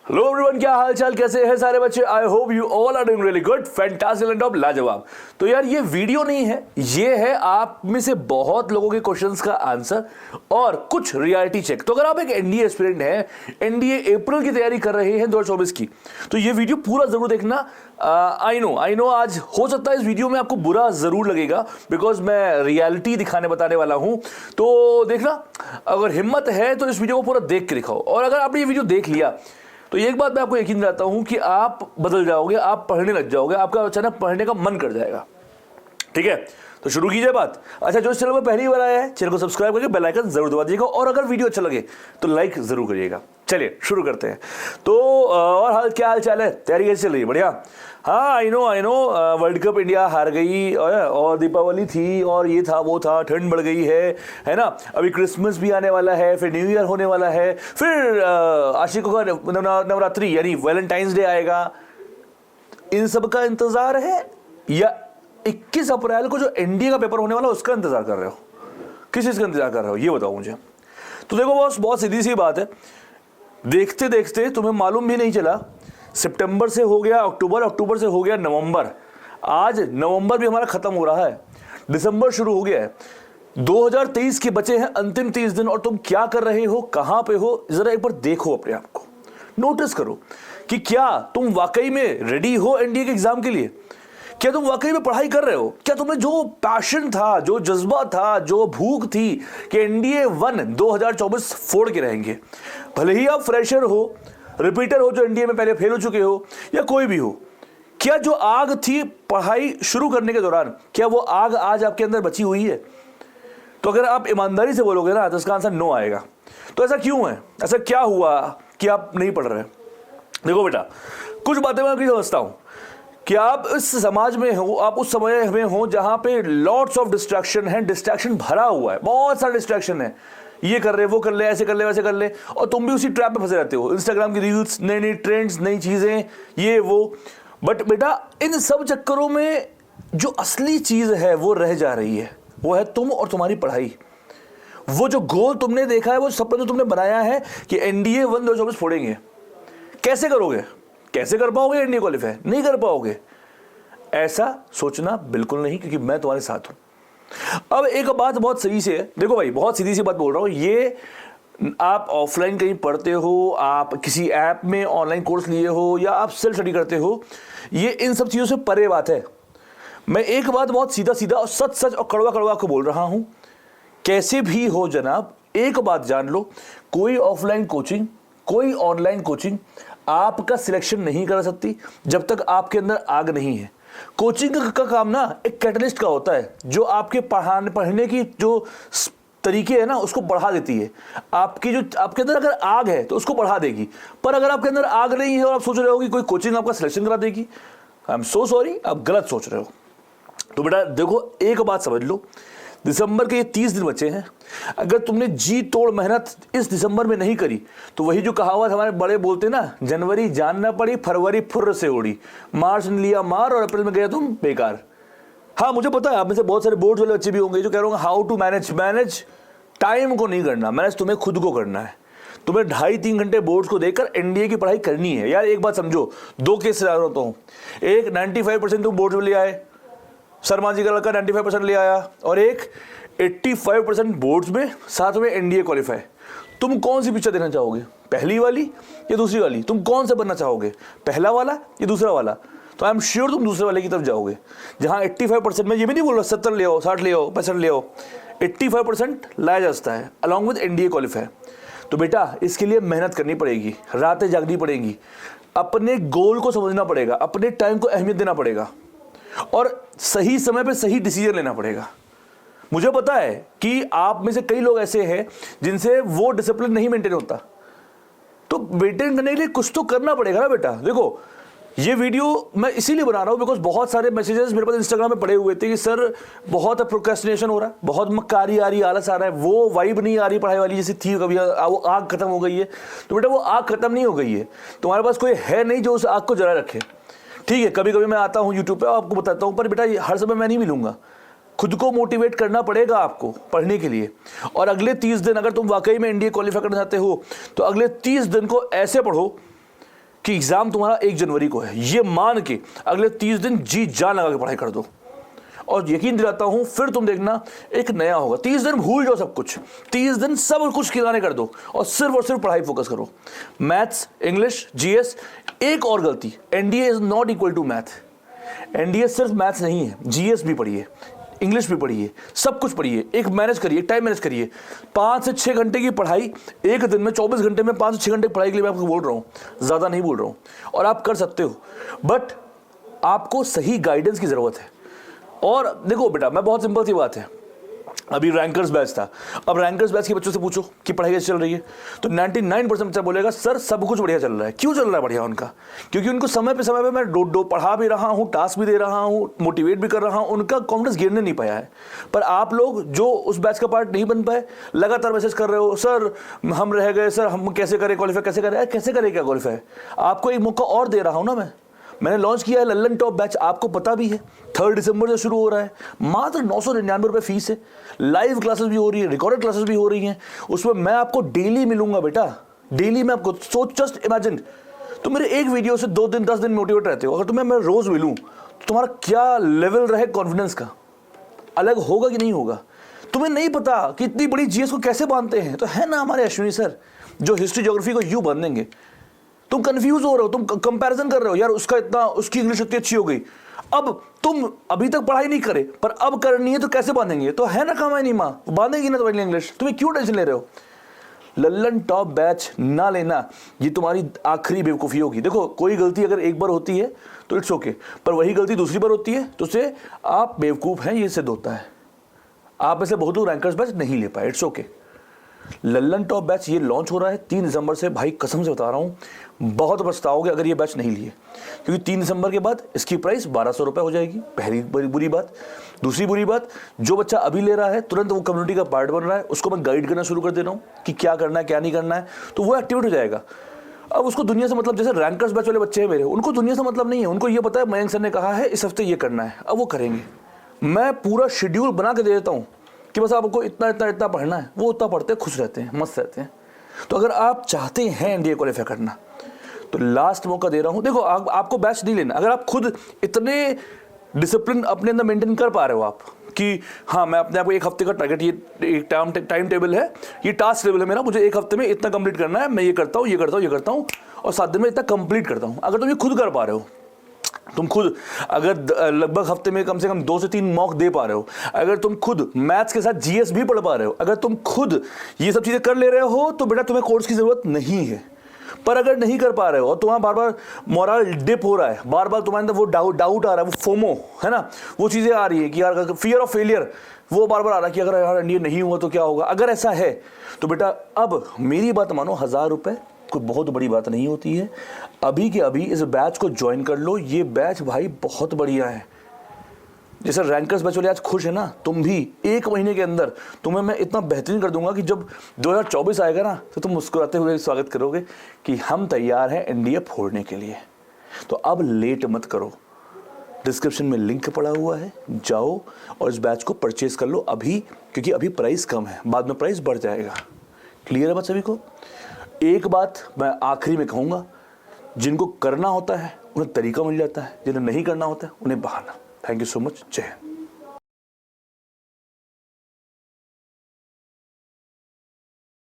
Hello everyone, क्या हाल चाल, कैसे हैं सारे बच्चे। I hope you all are doing really good, fantastic and top, लाजवाब। तो यार ये वीडियो नहीं है, ये है आप में से बहुत लोगों के क्वेश्चंस का आंसर और कुछ रियलिटी चेक। तो अगर आप एक एनडीए एस्पिरेंट हैं, एनडीए अप्रैल की तैयारी कर रहे हैं 2024 की, तो ये वीडियो पूरा जरूर देखना। आई नो आज हो सकता है इस वीडियो में आपको बुरा जरूर लगेगा, बिकॉज मैं रियलिटी दिखाने बताने वाला हूं। तो देखना, अगर हिम्मत है तो इस वीडियो को पूरा देख के दिखाओ। और अगर आपने ये वीडियो देख लिया तो एक बात मैं आपको यकीन दिलाता हूं कि आप बदल जाओगे, आप पढ़ने लग जाओगे, आपका अचानक पढ़ने का मन कर जाएगा। ठीक है, तो शुरू कीजिए बात। अच्छा, जो इस चैनल में पहली बार आया है, चैनल को सब्सक्राइब करके बेल आइकन जरूर दबा दीजिएगा, और अगर वीडियो अच्छा लगे तो लाइक जरूर करिएगा। चलिए शुरू करते हैं। तो और क्या हाल चाल है, तैयारी कैसे चल रही है? बढ़िया। हाँ, I know world cup India हार गई और दीपावली थी और ये था वो था, ठंड बढ़ गई है ना। अभी क्रिसमस भी आने वाला है, फिर न्यू ईयर होने वाला है, फिर आशिकों का नवरात्रि यानी वैलेंटाइंस डे आएगा। इन सब का इंतजार है या 21 अप्रैल को जो एनडीए का पेपर होने वाला है उसका इंतजार कर रहे हो? किस चीज का इंतजार कर रहे हो ये बताओ मुझे। तो देखो बॉस, बहुत सीधी सी बात है, देखते देखते तुम्हें मालूम भी नहीं चला, सितंबर से हो गया अक्टूबर, अक्टूबर से हो गया नवंबर, आज नवंबर भी हमारा खत्म हो रहा है, दिसंबर शुरू हो गया है। 2023 के बचे हैं अंतिम 30 दिन और तुम क्या कर रहे हो, कहां पे हो, जरा एक बार देखो अपने आप को, नोटिस करो कि क्या तुम वाकई में रेडी हो एनडीए के एग्जाम के लिए। क्या तुम वाकई में पढ़ाई कर रहे हो? क्या तुम्हें जो पैशन था, जो जज्बा था, जो भूख थी कि एनडीए 1 2024 फोड़ के रहेंगे, भले ही आप फ्रेशर हो, रिपीटर हो, जो एनडीए में पहले फेल हो चुके हो, या कोई भी हो, क्या जो आग थी पढ़ाई शुरू करने के दौरान, क्या वो आग आज आपके अंदर बची हुई है? तो अगर आप ईमानदारी से बोलोगे ना तो इसका आंसर नो आएगा। तो ऐसा क्यों है, ऐसा क्या हुआ कि आप नहीं पढ़ रहे? देखो बेटा, कुछ बातें मैं आपकी समझता हूं कि आप इस समाज में हो, आप उस समय में हो जहां पे लॉट्स ऑफ डिस्ट्रैक्शन है, डिस्ट्रैक्शन भरा हुआ है, बहुत सारा डिस्ट्रैक्शन है, ये कर रहे वो कर ले, ऐसे कर ले वैसे कर ले, और तुम भी उसी ट्रैप में फंसे रहते हो। इंस्टाग्राम की रील्स, नई नई ट्रेंड्स, नई चीजें, ये वो। बट बेटा, इन सब चक्करों में जो असली चीज है वो रह जा रही है, वो है तुम और तुम्हारी पढ़ाई। वो जो गोल तुमने देखा है, वो सपना जो तुमने बनाया है कि एनडीए 1 2024 फोड़ेंगे, कैसे करोगे? कैसे कर पाओगे एनडीए क्वालिफाई? नहीं कर पाओगे। ऐसा सोचना बिल्कुल नहीं, क्योंकि मैं तुम्हारे साथ हूं। अब एक बात बहुत सही से है, देखो भाई, बहुत सीधी सी बात बोल रहा हूं, ये आप ऑफलाइन कहीं पढ़ते हो, आप किसी ऐप में ऑनलाइन कोर्स लिए हो, या आप सेल्फ स्टडी करते हो, ये इन सब चीजों से परे बात है। मैं एक बात बहुत सीधा सीधा और सच सच और कड़वा कड़वा को बोल रहा हूं, कैसे भी हो जनाब, एक बात जान लो, कोई ऑफलाइन कोचिंग, कोई ऑनलाइन कोचिंग आपका सिलेक्शन नहीं कर सकती जब तक आपके अंदर आग नहीं है। कोचिंग का काम ना एक कैटलिस्ट का होता है, जो आपके पढ़ने की जो तरीके है ना उसको बढ़ा देती है। आपकी जो आपके अंदर अगर आग है तो उसको बढ़ा देगी, पर अगर आपके अंदर आग नहीं है और आप सोच रहे हो कि कोई कोचिंग आपका सिलेक्शन करा देगी, आई एम सो सॉरी, आप गलत सोच रहे हो। तो बेटा देखो, एक बात समझ लो, दिसंबर के ये 30 दिन बचे हैं, अगर तुमने जी तोड़ मेहनत इस दिसंबर में नहीं करी तो वही जो कहावत हमारे बड़े बोलते ना, जनवरी जान ना पड़ी, फरवरी फुर्र से उड़ी, मार्च ने लिया मार और अप्रैल में गया तुम बेकार। हाँ, मुझे पता है आप में से बहुत सारे बोर्ड वाले बच्चे भी होंगे जो कह रहे होंगे हाउ टू मैनेज टाइम को नहीं करना, मैनेज तुम्हें खुद को करना है। तुम्हें 2.5-3 घंटे बोर्ड्स को देकर एनडीए की पढ़ाई करनी है। यार एक बात समझो, दो केस से होता हूँ, एक 95% तुम बोर्ड में ले आए, शर्मा जी का लड़का 95% ले आया, और एक 85% बोर्ड्स में, साथ में एनडीए क्वालिफाई। तुम कौन सी पिक्चर देखना चाहोगे, पहली वाली या दूसरी वाली? तुम कौन सा बनना चाहोगे, पहला वाला या दूसरा वाला? तो आई एम श्योर तुम दूसरे वाले की तरफ जाओगे, जहां 85%, में ये भी नहीं बोल रहा 70 ले आओ, 60 ले आओ, 65 ले आओ, 85% लाया जा सकता है अलॉन्ग विद एनडीए क्वालिफाई। तो बेटा इसके लिए मेहनत करनी पड़ेगी, रातें जागनी पड़ेंगी, अपने गोल को समझना पड़ेगा, अपने टाइम को अहमियत देना पड़ेगा, और सही समय पे सही डिसीजन लेना पड़ेगा। मुझे पता है कि आप में से कई लोग ऐसे हैं जिनसे वो डिसिप्लिन नहीं मेंटेन होता, तो मेंटेन करने के लिए कुछ तो करना पड़ेगा ना बेटा। देखो, ये वीडियो मैं इसीलिए बना रहा हूं बिकॉज बहुत सारे मैसेजेस मेरे पास इंस्टाग्राम में पड़े हुए थे कि सर बहुत प्रोक्रेस्टिनेशन हो रहा है, बहुत मक्कारी आ रही, आलस आ रहा है, वो वाइब नहीं आ रही पढ़ाई वाली जैसी थी कभी, वो आग खत्म हो गई है। तो बेटा वो आग खत्म नहीं हो गई है, तुम्हारे पास कोई है नहीं जो उस आग को जला रखे। ठीक है, कभी कभी मैं आता हूँ यूट्यूब पे आपको बताता हूँ, पर बेटा हर समय मैं नहीं मिलूंगा। खुद को मोटिवेट करना पड़ेगा आपको पढ़ने के लिए, और अगले 30 दिन अगर तुम वाकई में एनडीए क्वालिफाई करना चाहते हो तो अगले 30 दिन को ऐसे पढ़ो कि एग्जाम तुम्हारा 1 जनवरी को है, ये मान के अगले 30 दिन जी जान लगा के पढ़ाई कर दो, और यकीन दिलाता हूं फिर तुम देखना एक नया होगा। 30 दिन भूल जाओ सब कुछ, 30 दिन सब कुछ किराने कर दो और सिर्फ पढ़ाई फोकस करो। Maths, English, GS. एक और गलती, NDA is not equal to math. NDA सिर्फ मैथ्स नहीं है, जीएस भी पढ़िए, इंग्लिश भी पढ़िए, सब कुछ पढ़िए, एक मैनेज करिए, टाइम मैनेज करिए। 5 से 6 घंटे की पढ़ाई एक दिन में, 24 घंटे में 5 से 6 घंटे की पढ़ाई के लिए मैं आपको बोल रहा हूं, ज्यादा नहीं बोल रहा हूं। और आप कर सकते हो, बट आपको सही गाइडेंस की जरूरत है। और देखो बेटा, मैं बहुत सिंपल सी बात है, अभी रैंकर्स बैच था, अब रैंकर्स बैच के बच्चों से पूछो कि पढ़ाई कैसे चल रही है, तो 99% बच्चा बोलेगा सर सब कुछ बढ़िया चल रहा है। क्यों चल रहा है बढ़िया? उनका क्योंकि उनको समय पे मैं दो पढ़ा भी रहा हूँ, टास्क भी दे रहा हूँ, मोटिवेट भी कर रहा हूँ, उनका कॉन्फिडेंस गिरने नहीं पाया है। पर आप लोग जो उस बैच का पार्ट नहीं बन पाए, लगातार मैसेज कर रहे हो, सर हम रह गए, सर हम कैसे करें क्वालिफाई, कैसे करें? कैसे करें क्या क्वालिफाई? आपको एक मौका और दे रहा हूँ ना मैंने लॉन्च किया है लल्लन टॉप बैच, आपको पता भी है 3 दिसंबर से शुरू हो रहा है। मात्र 999 रुपये फीस है, लाइव क्लासेस भी हो रही है, रिकॉर्डेड क्लासेस भी हो रही हैं, उसमें मैं आपको डेली मिलूंगा बेटा, डेली मैं आपको। सोच, जस्ट इमेजिन, तुम मेरे एक वीडियो से 2 दिन 10 दिन मोटिवेट रहते हो, अगर तुम्हें मैं रोज मिलूं तो तुम्हारा क्या लेवल रहे कॉन्फिडेंस का, अलग होगा कि नहीं होगा? तुम्हें नहीं पता कि इतनी बड़ी जीएस को कैसे बांधते हैं, तो है ना हमारे अश्विनी सर जो हिस्ट्री ज्योग्राफी को यूं बांध देंगे। तुम कंफ्यूज हो रहे हो, तुम कंपैरिजन कर रहे हो, यार उसका इतना, उसकी इंग्लिश इतनी अच्छी हो गई, अब तुम अभी तक पढ़ाई नहीं करे पर अब करनी है तो कैसे बांधेंगे? तो है ना कमाई माँ, बांधेगी ना तुम्हारी इंग्लिश, तुम्हें क्यों टेंशन ले रहे हो? लल्लन टॉप बैच ना लेना, ये तुम्हारी आखिरी बेवकूफ़ी होगी। देखो, कोई गलती अगर एक बार होती है तो इट्स ओके, पर वही गलती दूसरी बार होती है तो उससे आप बेवकूफ़ हैं ये सिद्ध होता है। आप ऐसे बहुत लोग रैंकर्स बैच नहीं ले पाए, it's okay. Lallan top batch ये लॉन्च हो रहा है 3 दिसंबर से। भाई कसम से बता रहा हूँ, बहुत पछताओगे अगर ये बैच नहीं लिए, क्योंकि 3 दिसंबर के बाद इसकी प्राइस 1200 रुपये हो जाएगी। पहली बुरी बात। दूसरी बुरी बात, जो बच्चा अभी ले रहा है तुरंत वो कम्युनिटी का पार्ट बन रहा है, उसको मैं गाइड करना शुरू कर दे रहा हूँ कि क्या करना है क्या नहीं करना है, तो वो एक्टिवेट हो जाएगा। अब उसको दुनिया से मतलब, जैसे रैंकर्स बैच वाले बच्चे हैं मेरे, उनको दुनिया से मतलब नहीं है, उनको ये पता है मयंक सर ने कहा है इस हफ्ते ये करना है, अब वो करेंगे। मैं पूरा शेड्यूल बना के दे देता हूँ कि बस आपको इतना इतना इतना पढ़ना है, वो उतना पढ़ते हैं, खुश रहते हैं, मस्त रहते हैं। तो अगर आप चाहते हैं एनडीए क्वालिफाई करना तो लास्ट मौका दे रहा हूं। देखो, आपको बैच नहीं लेना, अगर आप खुद इतने डिसिप्लिन अपने अंदर मेंटेन कर पा रहे हो आप कि हाँ मैं अपने आप को 1 हफ्ते का टारगेट, ये एक टाइम टेबल है, ये टास्क टेबल है मेरा, मुझे 1 हफ्ते में इतना कंप्लीट करना है, मैं ये करता हूँ ये करता हूँ ये करता हूँ और 7 दिन में इतना कंप्लीट करता हूँ। अगर तुम ये खुद कर पा रहे हो, तुम खुद अगर लगभग हफ्ते में कम से कम 2 से 3 मॉक दे पा रहे हो, अगर तुम खुद मैथ्स के साथ जीएस भी पढ़ पा रहे हो, अगर तुम खुद ये सब चीजें कर ले रहे हो, तो बेटा तुम्हें कोर्स की जरूरत नहीं है। पर अगर नहीं कर पा रहे हो और तुम्हारा बार बार मोरल डिप हो रहा है, बार बार तुम्हारे अंदर वो डाउट आ रहा है, वो फोमो है ना, वो चीजें आ रही है कि यार फियर ऑफ फेलियर, वो बार बार आ रहा है कि अगर यार ये नहीं हुआ तो क्या होगा, अगर ऐसा है तो बेटा अब मेरी बात मानो, 1000 रुपये कोई बहुत बड़ी बात नहीं होती है। अभी के अभी इस बैच को ज्वाइन कर लो, ये बैच भाई बहुत बढ़िया है। जैसे रैंकर्स बैच वाले आज खुश है ना, तुम भी 1 महीने के अंदर तुम्हें मैं इतना बेहतरीन कर दूंगा कि जब 2024 आएगा ना तो तुम मुस्कुराते हुए स्वागत करोगे कि हम तैयार हैं एनडीए फोड़ने के लिए। तो अब लेट मत करो, डिस्क्रिप्शन में लिंक पड़ा हुआ है, जाओ और इस बैच को परचेज कर लो अभी, क्योंकि अभी प्राइस कम है, बाद में प्राइस बढ़ जाएगा। क्लियर है बात सभी को? एक बात मैं आखिरी में कहूँगा, जिनको करना होता है उन्हें तरीका मिल जाता है, जिन्हें नहीं करना होता है उन्हें बहाना। Thank you so much. जय हिंद।